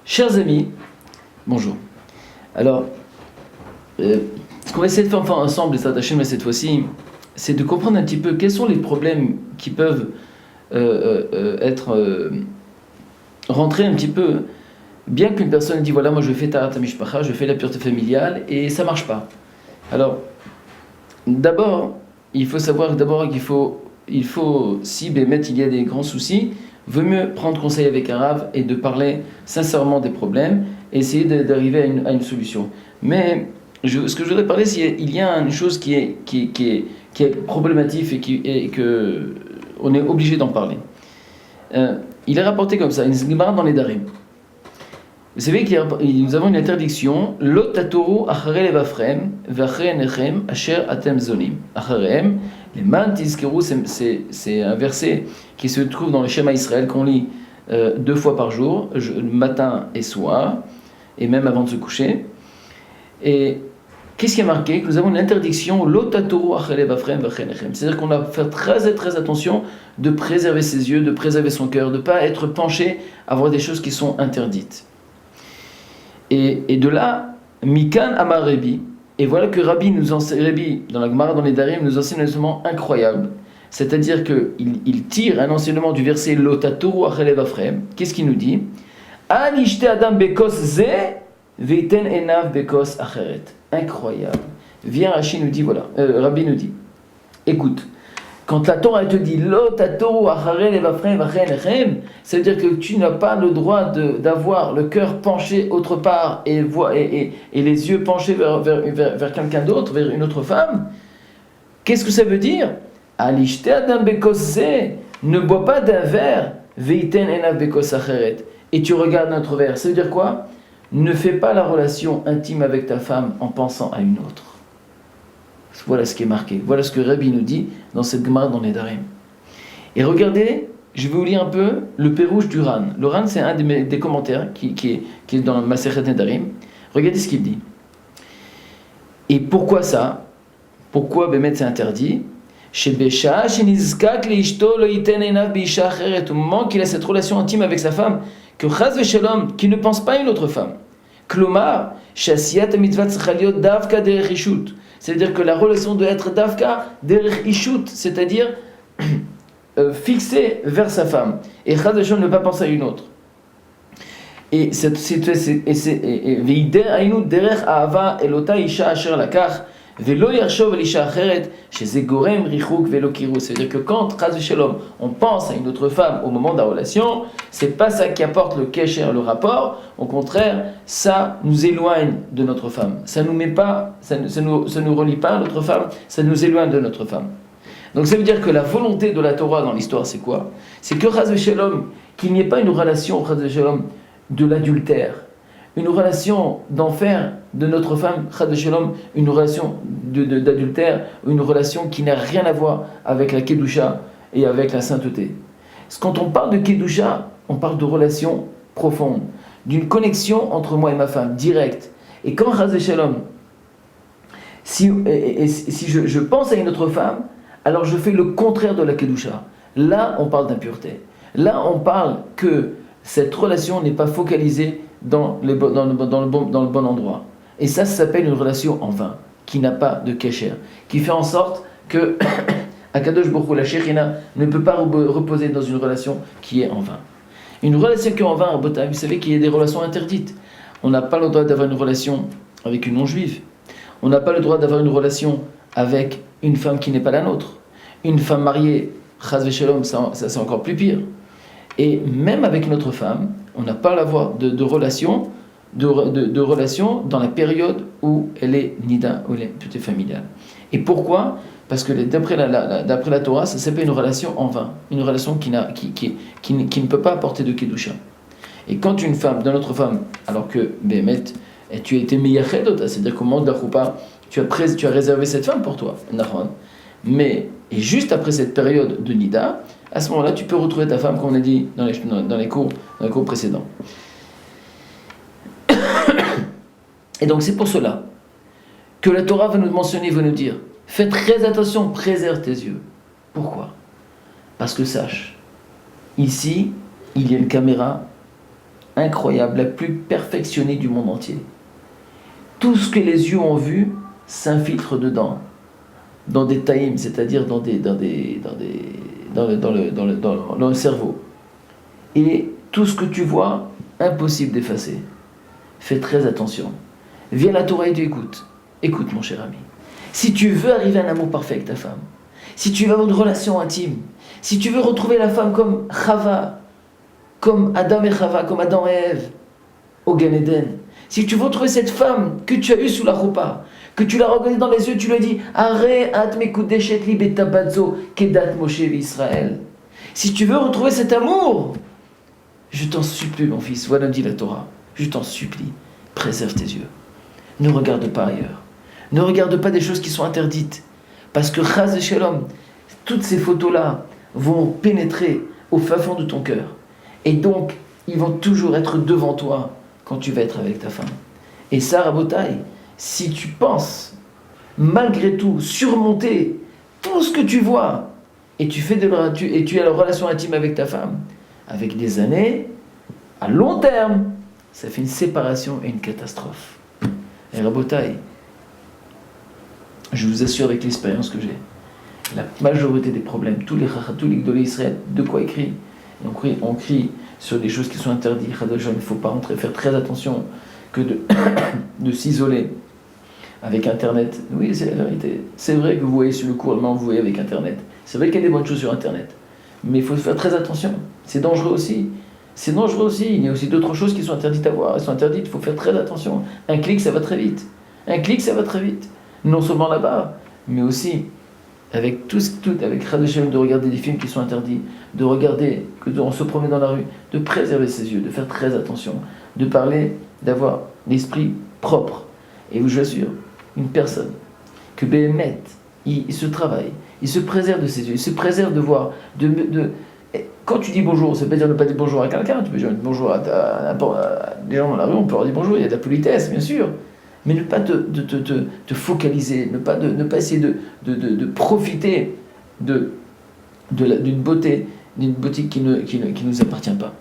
Chers amis, bonjour. Alors, ce qu'on va essayer de faire ensemble, et s'attacher cette fois-ci, c'est de comprendre un petit peu quels sont les problèmes qui peuvent rentrer un petit peu, bien qu'une personne dit voilà, moi je fais Taharat HaMishpacha, je fais la pureté familiale, et ça marche pas. Alors, d'abord, il faut savoir qu'il faut, si Bémet il y a des grands soucis, vaut mieux prendre conseil avec un rave et de parler sincèrement des problèmes et essayer d'arriver à une solution. Mais ce que je voudrais parler, c'est qu'il y a une chose qui est problématique et que on est obligé d'en parler. Il est rapporté comme ça, une Gemara dans les Darim. Vous savez que nous avons une interdiction, Lotatoru acharei levafrem v'acharei nechem asher atem zonim. Achareim, les man tizkeru, c'est un verset qui se trouve dans le Shema Israël qu'on lit 2 fois par jour, matin et soir, et même avant de se coucher. Et qu'est-ce qui est marqué? Que nous avons une interdiction, Lotatoru acharei levafrem v'acharei nechem. C'est-à-dire qu'on doit faire très très attention de préserver ses yeux, de préserver son cœur, de ne pas être penché à voir des choses qui sont interdites. Et de là, Mikan Amar Rabbi, et voilà que Rabbi, dans la Gemara, dans les Darim, nous enseigne un enseignement incroyable. C'est-à-dire qu'il tire un enseignement du verset Lotatoru acharei levafrem. Qu'est-ce qu'il nous dit? An yishte adam bekos ze veiten enav bekos acheret. Incroyable. Viens Rabbi nous dit, écoute, quand la Torah te dit Lotatoru acharei levafrem v'acharei nechem, ça veut dire que tu n'as pas le droit d'avoir le cœur penché autre part et les yeux penchés vers quelqu'un d'autre, vers une autre femme. Qu'est-ce que ça veut dire? Alishte adam bekos ze, ne bois pas d'un verre, veiten enav bekos acheret, et tu regardes notre verre. Ça veut dire quoi? Ne fais pas la relation intime avec ta femme en pensant à une autre. Voilà ce qui est marqué. Voilà ce que Rabbi nous dit dans cette Gemara dans les Darim. Et regardez, je vais vous lire un peu le Pérouge du Ran. Le Ran, c'est un des commentaires qui est dans le Masechet Nedarim. Regardez ce qu'il dit. Et pourquoi ça? Pourquoi Bémet c'est interdit? Au moment qu'il a cette relation intime avec sa femme, que Chaz v'Shalom, qu'il ne pense pas à une autre femme. Klomar, Shasiyat mitzvah tzricha liot davka derech ishut. C'est-à-dire que la relation doit être davka derech ishut, c'est-à-dire fixée vers sa femme. Et Chaz v'Shalom ne pas penser à une autre. Et veider ainu derech ahava elota isha asher lakach. C'est-à-dire que quand Chaz v'Shalom, on pense à une autre femme au moment de la relation, c'est pas ça qui apporte le kesher, le rapport. Au contraire, ça nous éloigne de notre femme. Ça nous relie pas à notre femme, ça nous éloigne de notre femme. Donc ça veut dire que la volonté de la Torah dans l'histoire, c'est quoi? C'est que Chaz v'Shalom, qu'il n'y ait pas une relation Chaz v'Shalom de l'adultère, une relation d'enfer de notre femme, Chaz v'Shalom, une relation d'adultère, une relation qui n'a rien à voir avec la Kedusha et avec la sainteté. Quand on parle de Kedusha, on parle de relation profonde, d'une connexion entre moi et ma femme, directe. Et quand Chaz v'Shalom, si je pense à une autre femme, alors je fais le contraire de la Kedusha. Là, on parle d'impureté. Là, on parle que cette relation n'est pas focalisée dans le bon endroit. Et ça s'appelle une relation en vain, qui n'a pas de kesher, qui fait en sorte que Akadosh Baruch Hu, la Shekhinah, ne peut pas reposer dans une relation qui est en vain. Une relation qui est en vain, vous savez qu'il y a des relations interdites. On n'a pas le droit d'avoir une relation avec une non-juive. On n'a pas le droit d'avoir une relation avec une femme qui n'est pas la nôtre. Une femme mariée, Chaz v'Shalom, ça c'est encore plus pire. Et même avec notre femme, on n'a pas l'avoir de relation dans la période où elle est nida, où elle est pureté familiale. Et pourquoi? Parce que d'après la Torah, ça s'appelle une relation en vain, une relation qui ne peut pas apporter de kedusha. Et quand une femme, d'une autre femme, alors que Bémet, tu as été meyachedota, c'est-à-dire qu'au moment de la choupa, tu as réservé cette femme pour toi, mais et juste après cette période de nida, à ce moment-là, tu peux retrouver ta femme, comme on a dit dans les cours précédents. Et donc c'est pour cela que la Torah va nous mentionner, va nous dire, fais très attention, préserve tes yeux. Pourquoi? Parce que sache, ici, il y a une caméra incroyable, la plus perfectionnée du monde entier. Tout ce que les yeux ont vu s'infiltre dedans, dans des taïms, c'est-à-dire dans le cerveau. Et tout ce que tu vois, impossible d'effacer. Fais très attention. Viens à la Torah et tu écoutes. Écoute, mon cher ami. Si tu veux arriver à un amour parfait avec ta femme, si tu veux avoir une relation intime, si tu veux retrouver la femme comme Chava, comme Adam et Chava, comme Adam et Ève, au Gan Eden, si tu veux retrouver cette femme que tu as eue sous la roupa, que tu l'as regardée dans les yeux, tu lui as dit Aré at mekudeshet li betabadzo kedat Moshe Israël. Si tu veux retrouver cet amour, je t'en supplie, mon fils, voilà dit la Torah, je t'en supplie, préserve tes yeux. Ne regarde pas ailleurs. Ne regarde pas des choses qui sont interdites. Parce que Chaz Shalom, toutes ces photos-là vont pénétrer au fin fond de ton cœur. Et donc, ils vont toujours être devant toi quand tu vas être avec ta femme. Et ça, Rabotai, si tu penses, malgré tout, surmonter tout ce que tu vois, et tu as la relation intime avec ta femme, avec des années, à long terme, ça fait une séparation et une catastrophe. Et Rabotai, je vous assure avec l'expérience que j'ai, la majorité des problèmes, tous les Gdolei Israël, de quoi écrit, on crie sur des choses qui sont interdites. Il ne faut pas rentrer, faire très attention que de s'isoler avec Internet. Oui, c'est la vérité. C'est vrai que vous voyez sur le cours allemand, vous voyez avec Internet. C'est vrai qu'il y a des bonnes choses sur Internet. Mais il faut faire très attention. C'est dangereux aussi. C'est dangereux aussi. Il y a aussi d'autres choses qui sont interdites à voir. Elles sont interdites, il faut faire très attention. Un clic, ça va très vite. Un clic, ça va très vite. Non seulement là-bas, mais aussi avec avec Radeshem, de regarder des films qui sont interdits, de regarder, on se promet dans la rue, de préserver ses yeux, de faire très attention, de parler, d'avoir l'esprit propre. Et je vous assure, une personne que Béhémet, il se travaille, il se préserve de ses yeux, il se préserve de voir, quand tu dis bonjour, ça veut pas dire ne pas dire bonjour à quelqu'un, tu peux dire bonjour à des gens dans la rue, on peut leur dire bonjour, il y a de la politesse, bien sûr. Mais ne pas te focaliser, ne pas essayer de profiter d'une beauté qui ne nous appartient pas.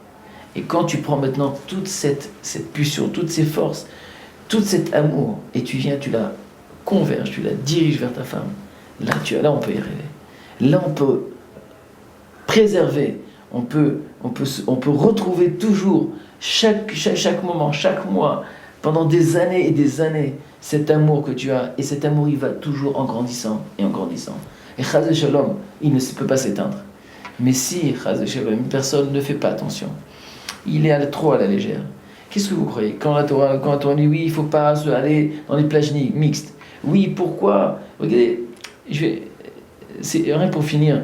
Et quand tu prends maintenant toute cette pulsion, toutes ces forces, tout cet amour, et tu viens, tu la converges, tu la diriges vers ta femme, là on peut y arriver. Là on peut préserver, on peut retrouver toujours, chaque moment, chaque mois, pendant des années et des années, cet amour que tu as, et cet amour, il va toujours en grandissant et en grandissant. Et Chaz Shalom, il ne peut pas s'éteindre. Mais si, Chaz Shalom, une personne ne fait pas attention, il est trop à la légère. Qu'est-ce que vous croyez? Quand la Torah dit oui, il ne faut pas aller dans les plages mixtes. Oui, pourquoi? Regardez, c'est rien pour finir.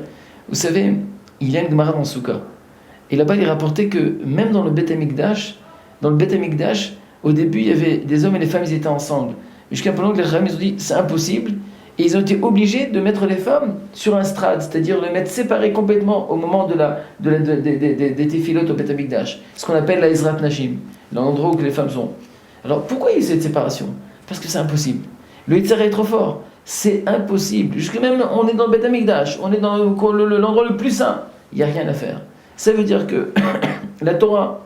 Vous savez, il y a une Gemara dans Souka. Et là-bas, il est rapporté que même dans le Beth Amikdash, au début, il y avait des hommes et des femmes, ils étaient ensemble. Jusqu'à un moment que les Chachamim, ils ont dit, c'est impossible. Et ils ont été obligés de mettre les femmes sur un strade, c'est-à-dire les mettre séparées complètement au moment des téphilotes au Beth Amikdash. Ce qu'on appelle la Ezrat Nashim, l'endroit où les femmes sont. Alors, pourquoi il y a cette séparation? Parce que c'est impossible. Le Yitzhak est trop fort. C'est impossible. Jusque même, on est dans le Beth Amikdash, on est dans l'endroit le plus saint. Il n'y a rien à faire. Ça veut dire que la Torah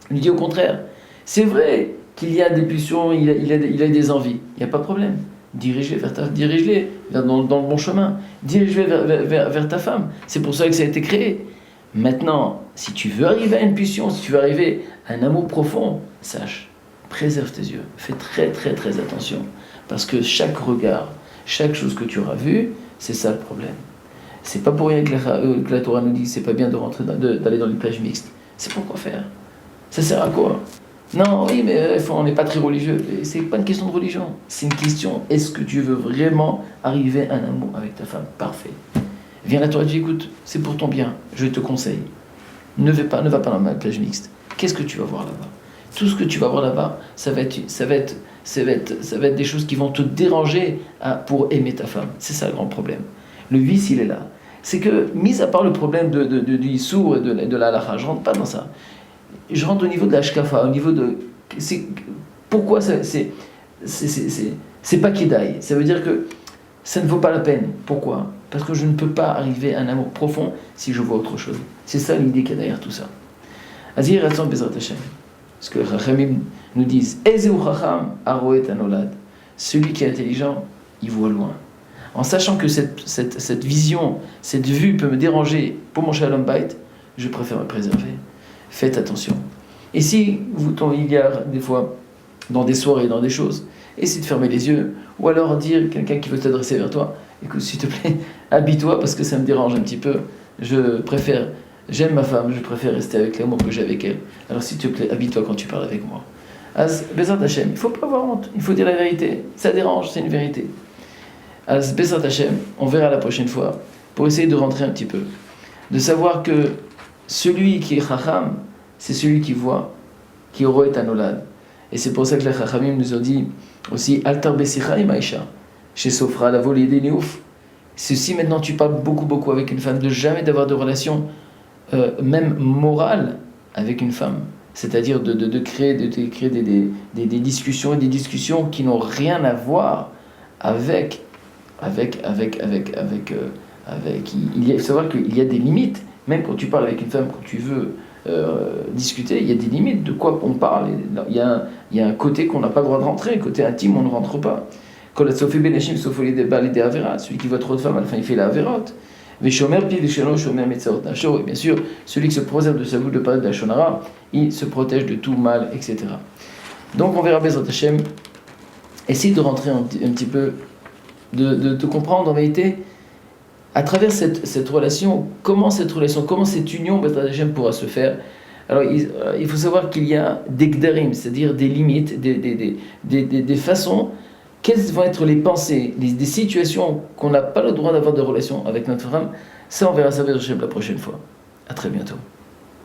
nous dit au contraire. C'est vrai qu'il y a des pulsions, il a des envies. Il n'y a pas de problème. Dirige-les dans le bon chemin. Dirige-les vers ta femme. C'est pour ça que ça a été créé. Maintenant, si tu veux arriver à une pulsion, si tu veux arriver à un amour profond, sache, préserve tes yeux. Fais très très très attention. Parce que chaque regard, chaque chose que tu auras vue, c'est ça le problème. C'est pas pour rien que la Torah nous dit que c'est pas bien d'aller dans les plages mixtes. C'est pour quoi faire? Ça sert à quoi? Non, oui, mais on n'est pas très religieux. C'est pas une question de religion. C'est une question, est-ce que tu veux vraiment arriver à un amour avec ta femme? Parfait. Viens là, toi, dis, écoute, c'est pour ton bien, je te conseille. Ne va pas dans ma plage mixte. Qu'est-ce que tu vas voir là-bas? Tout ce que tu vas voir là-bas, ça va être des choses qui vont te déranger pour aimer ta femme. C'est ça le grand problème. Le vice, il est là. C'est que, mis à part le problème du Issour et de la halakha, je ne rentre pas dans ça. Je rentre au niveau de la shkafa, au niveau de... Pourquoi c'est pas Kedaï? Ça veut dire que ça ne vaut pas la peine. Pourquoi? Parce que je ne peux pas arriver à un amour profond si je vois autre chose. C'est ça l'idée qu'il y a derrière tout ça. Azir Ratzon Bezrat Hashem. ce que les Chachamim nous disent. Ezeu Chacham aroet anolad. Celui qui est intelligent, il voit loin. En sachant que cette vision, cette vue peut me déranger pour mon shalom bayit, je préfère me préserver. Faites attention. Et si vous tombez il y a des fois dans des soirées, dans des choses, essaie de fermer les yeux, ou alors dire à quelqu'un qui veut t'adresser vers toi, écoute, s'il te plaît, habille-toi parce que ça me dérange un petit peu. J'aime ma femme, je préfère rester avec l'amour que j'ai avec elle. Alors s'il te plaît, habille-toi quand tu parles avec moi. Bezrat Hashem, il ne faut pas avoir honte, il faut dire la vérité. Ça dérange, c'est une vérité. Bezrat Hashem, on verra la prochaine fois, pour essayer de rentrer un petit peu. De savoir que celui qui est Chacham, c'est celui qui voit, qui est anolad. Et c'est pour ça que les Chachamim nous ont dit aussi Altar Besicha et Maïcha, chez Sofra, la volée des Néouf. Si maintenant tu parles beaucoup avec une femme, de jamais d'avoir de relation, même morale, avec une femme. C'est-à-dire de créer des discussions et des discussions qui n'ont rien à voir avec il faut savoir qu'il y a des limites. Même quand tu parles avec une femme, quand tu veux discuter, il y a des limites de quoi on parle. Il y a un côté qu'on n'a pas le droit de rentrer, un côté intime, on ne rentre pas. Celui qui voit trop de femmes, à la fin il fait la avérote. Et bien sûr, celui qui se préserve de sa bouche de parler de la shonara, il se protège de tout mal, etc. Donc on verra Bezrat Hashem. Essaye de rentrer un petit peu, de te comprendre en vérité, à travers cette relation, comment cette union Bezrat Hashem pourra se faire. Alors il faut savoir qu'il y a des gdarim, c'est-à-dire des limites, des façons. Quelles vont être les pensées, des situations qu'on n'a pas le droit d'avoir de relation avec notre femme? Ça, on verra ça la prochaine fois. À très bientôt.